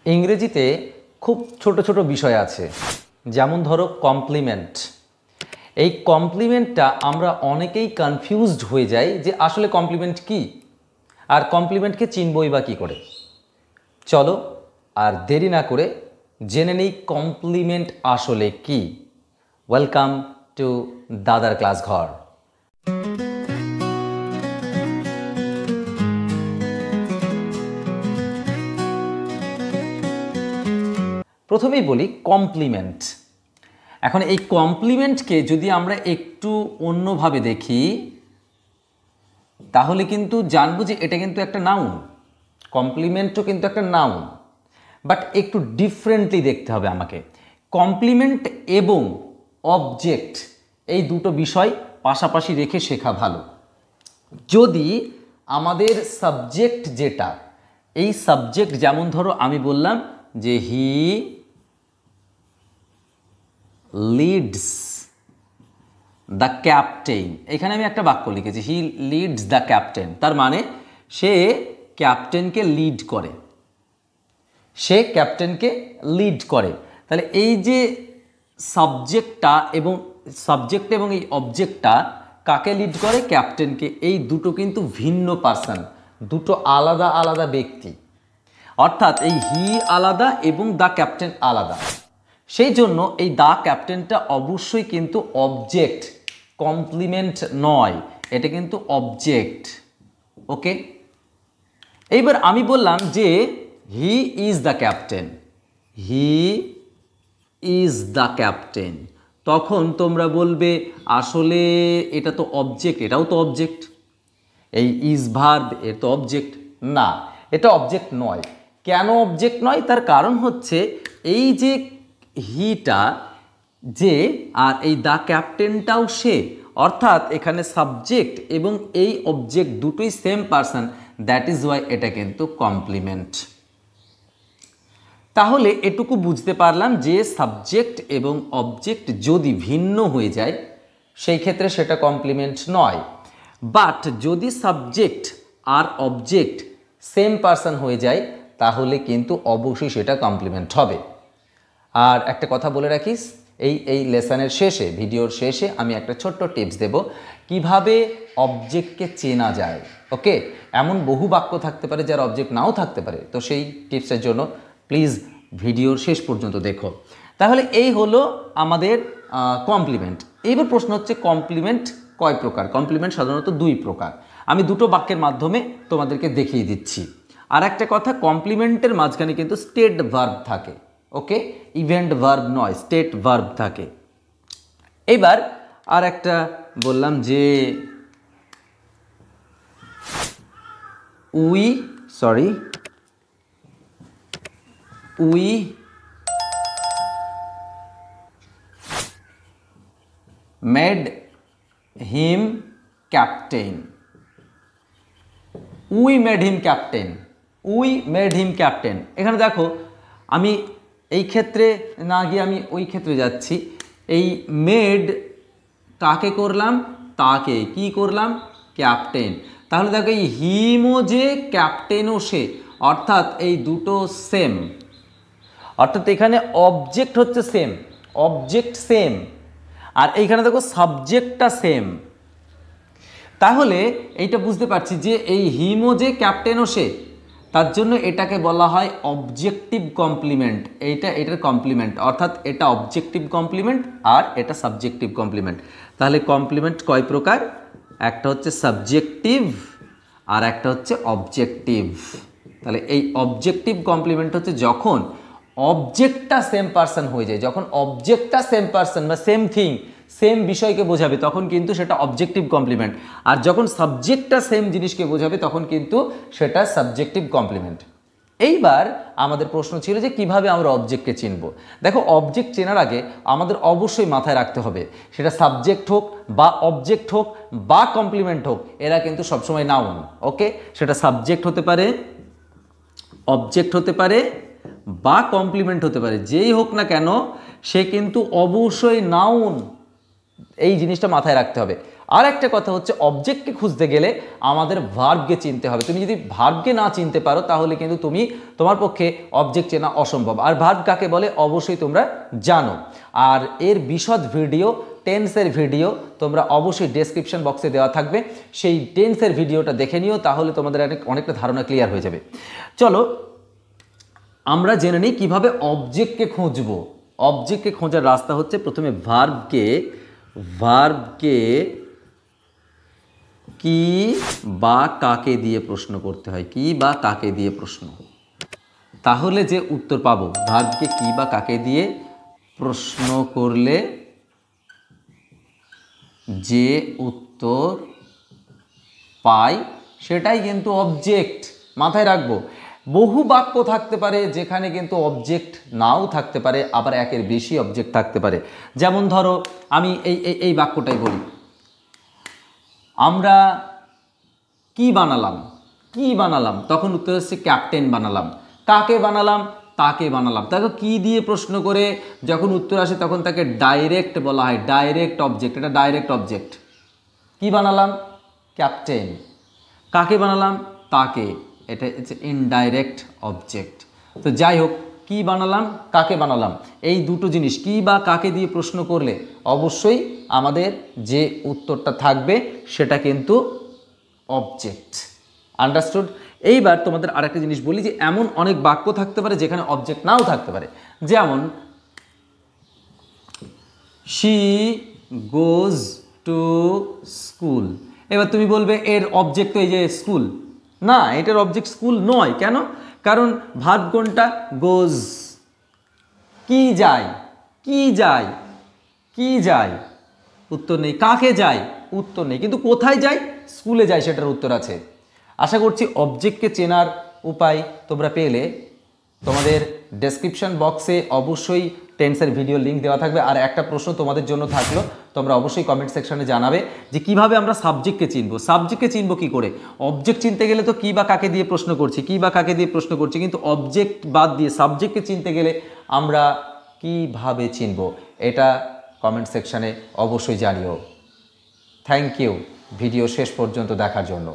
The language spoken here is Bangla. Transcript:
ইংরেজিতে খুব ছোট ছোট বিষয় আছে, যেমন ধরো কমপ্লিমেন্ট। এই কমপ্লিমেন্টটা আমরা অনেকেই কনফিউজড হয়ে যাই যে আসলে কমপ্লিমেন্ট কি, আর কমপ্লিমেন্টকে চিনবই বা কী করে। চলো আর দেরি না করে জেনে নেই কমপ্লিমেন্ট আসলে কি। ওয়েলকাম টু দাদার ক্লাস ঘর। প্রথমেই বলি কমপ্লিমেন্ট। এখন এই কমপ্লিমেন্টকে যদি আমরা একটু অন্যভাবে দেখি তাহলে কিন্তু জানবো যে এটা কিন্তু একটা নাউন। কমপ্লিমেন্টও কিন্তু একটা নাউন, বাট একটু ডিফারেন্টলি দেখতে হবে আমাকে। কমপ্লিমেন্ট এবং অবজেক্ট এই দুটো বিষয় পাশাপাশি রেখে শেখা ভালো। যদি আমাদের সাবজেক্ট যেটা, এই সাবজেক্ট যেমন ধরো আমি বললাম যে হি লিডস দ্য ক্যাপ্টেন, এখানে আমি একটা বাক্য লিখেছি হি লিডস দ্য ক্যাপ্টেন, তার মানে সে ক্যাপ্টেনকে লিড করে, সে ক্যাপ্টেনকে লিড করে। তাহলে এই যে সাবজেক্টটা এবং এই অবজেক্টটা কাকে লিড করে? ক্যাপ্টেনকে। এই দুটো কিন্তু ভিন্ন পার্সন, দুটো আলাদা আলাদা ব্যক্তি, অর্থাৎ এই হি আলাদা এবং দ্য ক্যাপ্টেন আলাদা। সেই জন্য এই দ্য ক্যাপ্টেনটা অবশ্যই কিন্তু অবজেক্ট, কমপ্লিমেন্ট নয়, এটা কিন্তু অবজেক্ট। ওকে, এইবার আমি বললাম যে he is the captain, he is the captain, তখন তোমরা বলবে আসলে এটা তো অবজেক্ট, এটাও তো অবজেক্ট, এই ইজ ভার্ব এর তো অবজেক্ট না, এটা অবজেক্ট নয়। কেন অবজেক্ট নয়? তার কারণ হচ্ছে এই যে হিটা যে, আর এই দ্য ক্যাপ্টেনটাও সে, অর্থাৎ এখানে সাবজেক্ট এবং এই অবজেক্ট দুটোই same person, that is Y এটা কিন্তু কমপ্লিমেন্ট। তাহলে এটুকু বুঝতে পারলাম যে সাবজেক্ট এবং অবজেক্ট যদি ভিন্ন হয়ে যায় সেই ক্ষেত্রে সেটা কমপ্লিমেন্ট নয়, বাট যদি সাবজেক্ট আর অবজেক্ট সেম পারসন হয়ে যায় তাহলে কিন্তু অবশ্যই সেটা কমপ্লিমেন্ট হবে। আর একটা কথা বলে রাখিস, এই লেসনের শেষে, ভিডিওর শেষে আমি একটা ছোট্ট টিপস দেব কিভাবে অবজেক্টকে চেনা যায়। ওকে, এমন বহু বাক্য থাকতে পারে যার অবজেক্ট নাও থাকতে পারে, তো সেই টিপসের জন্য প্লিজ ভিডিওর শেষ পর্যন্ত দেখো। তাহলে এই হলো আমাদের কমপ্লিমেন্ট। এইবার প্রশ্ন হচ্ছে কমপ্লিমেন্ট কয় প্রকার? কমপ্লিমেন্ট সাধারণত দুই প্রকার, আমি দুটো বাক্যের মাধ্যমে তোমাদেরকে দেখিয়ে দিচ্ছি। আর একটা কথা, কমপ্লিমেন্টের মাঝখানে কিন্তু স্টেট ভার্ব থাকে। ওকে, ইভেন্ট ভার্ব নয়, স্টেট ভার্ব থাকে। এবার আর একটা বললাম যে we made him captain. We made him captain, we made him captain. এখানে দেখো আমি এই ক্ষেত্রে না গিয়ে আমি ওই ক্ষেত্রে যাচ্ছি। এই মেড কাকে করলাম? তাকে। কি করলাম? ক্যাপ্টেন। তাহলে দেখো এই হিমও যে ক্যাপ্টেনও সে, অর্থাৎ এই দুটো সেম, অর্থাৎ এখানে অবজেক্ট হচ্ছে সেম, অবজেক্ট সেম, আর এইখানে দেখো সাবজেক্টটা সেম। তাহলে এইটা বুঝতে পারছি যে এই হিমও যে ক্যাপ্টেনও সে, তার জন্য এটাকে বলা হয় অবজেক্টিভ কমপ্লিমেন্ট। এটার কমপ্লিমেন্ট, অর্থাৎ এটা অবজেক্টিভ কমপ্লিমেন্ট আর এটা সাবজেক্টিভ কমপ্লিমেন্ট। তাহলে কমপ্লিমেন্ট কয় প্রকার? একটা হচ্ছে সাবজেক্টিভ আর একটা হচ্ছে অবজেক্টিভ। তাহলে এই অবজেক্টিভ কমপ্লিমেন্ট হচ্ছে যখন অবজেক্টটা সেম পারসন হয়ে যায়, যখন অবজেক্টটা সেম পারসন বা সেম থিং, সেম বিষয়কে বোঝাবে তখন কিন্তু সেটা অবজেক্টিভ কমপ্লিমেন্ট, আর যখন সাবজেক্টটা সেম জিনিসকে বোঝাবে তখন কিন্তু সেটা সাবজেক্টিভ কমপ্লিমেন্ট। এইবার আমাদের প্রশ্ন ছিল যে কিভাবে আমরা অবজেক্টকে চিনব। দেখো, অবজেক্ট চেনার আগে আমাদের অবশ্যই মাথায় রাখতে হবে সেটা সাবজেক্ট হোক বা অবজেক্ট হোক বা কমপ্লিমেন্ট হোক, এরা কিন্তু সবসময় নাউন। ওকে, সেটা সাবজেক্ট হতে পারে, অবজেক্ট হতে পারে বা কমপ্লিমেন্ট হতে পারে, যেই হোক না কেন সে কিন্তু অবশ্যই নাউন। এই জিনিসটা মাথায় রাখতে হবে। আর একটা কথা হচ্ছে অবজেক্টকে খুঁজতে গেলে আমাদের ভার্বকে চিনতে হবে। তুমি যদি ভার্বকে না চিনতে পারো তাহলে কিন্তু তোমার পক্ষে অবজেক্ট চেনা অসম্ভব। আর ভার্ব কাকে বলে অবশ্যই তোমরা জানো। আর এর বিশদ ভিডিও, টেন্সের ভিডিও তোমরা অবশ্যই ডেসক্রিপশন বক্সে দেওয়া থাকবে, সেই টেন্সের ভিডিওটা দেখে নিও, তাহলে তোমাদের অনেকটা ধারণা ক্লিয়ার হয়ে যাবে। চলো আমরা জেনে নিই কীভাবে অবজেক্টকে খুঁজবো। অবজেক্টকে খোঁজার রাস্তা হচ্ছে প্রথমে ভার্বকে কি বা কাকে দিয়ে প্রশ্ন করতে হয়, কি বা কাকে দিয়ে প্রশ্ন, তাহলে যে উত্তর পাবো, ভার্বকে কি বা কাকে দিয়ে প্রশ্ন করলে যে উত্তর পাই সেটাই কিন্তু অবজেক্ট। মাথায় রাখবো, বহু বাক্য থাকতে পারে যেখানে কিন্তু অবজেক্ট নাও থাকতে পারে, আবার একের বেশি অবজেক্ট থাকতে পারে। যেমন ধরো আমি এই বাক্যটাই বলি, আমরা কি বানালাম, তখন উত্তর হচ্ছে ক্যাপ্টেন বানালাম। কাকে বানালাম, তাকে বানালাম। দেখো কি দিয়ে প্রশ্ন করে যখন উত্তর আসে তখন তাকে ডাইরেক্ট বলা হয়, ডাইরেক্ট অবজেক্ট, এটা ডাইরেক্ট অবজেক্ট। কি বানালাম, ক্যাপ্টেন। কাকে বানালাম, তাকে, এটা হচ্ছে ইনডাইরেক্ট অবজেক্ট। তো যাই হোক, কি বানালাম, কাকে বানালাম, এই দুটো জিনিস কি বা কাকে দিয়ে প্রশ্ন করলে অবশ্যই আমাদের যে উত্তরটা থাকবে সেটা কিন্তু অবজেক্ট। আন্ডারস্টুড? এইবার তোমাদের আরেকটা জিনিস বলি যে এমন অনেক বাক্য থাকতে পারে যেখানে অবজেক্ট নাও থাকতে পারে। যেমন শি গোজ টু স্কুল। এবার তুমি বলবে এর অবজেক্ট তো এই যে স্কুল। না, এটার অবজেক্ট স্কুল নয়। কেন? কারণ ভার্ব কোনটা, গোজ। কি যায়, উত্তর নেই। কাকে যায়, উত্তর নেই। কিন্তু কোথায় যায়, স্কুলে যায়, সেটার উত্তর আছে। আশা করছি অবজেক্টকে চেনার উপায় তোমরা পেলে। তোমাদের ডেসক্রিপশন বক্সে অবশ্যই টেন্সের ভিডিও লিঙ্ক দেওয়া থাকবে। আর একটা প্রশ্ন তোমাদের জন্য থাকলো, তোমরা অবশ্যই কমেন্ট সেকশনে জানাবে যে কিভাবে আমরা সাবজেক্টকে চিনবো কি করে। অবজেক্ট চিনতে গেলে তো কি বা কাকে দিয়ে প্রশ্ন করছি, কিন্তু অবজেক্ট বাদ দিয়ে সাবজেক্টকে চিনতে গেলে আমরা কিভাবে চিনবো, এটা কমেন্ট সেকশনে অবশ্যই জানিও। থ্যাংক ইউ ভিডিও শেষ পর্যন্ত দেখার জন্য।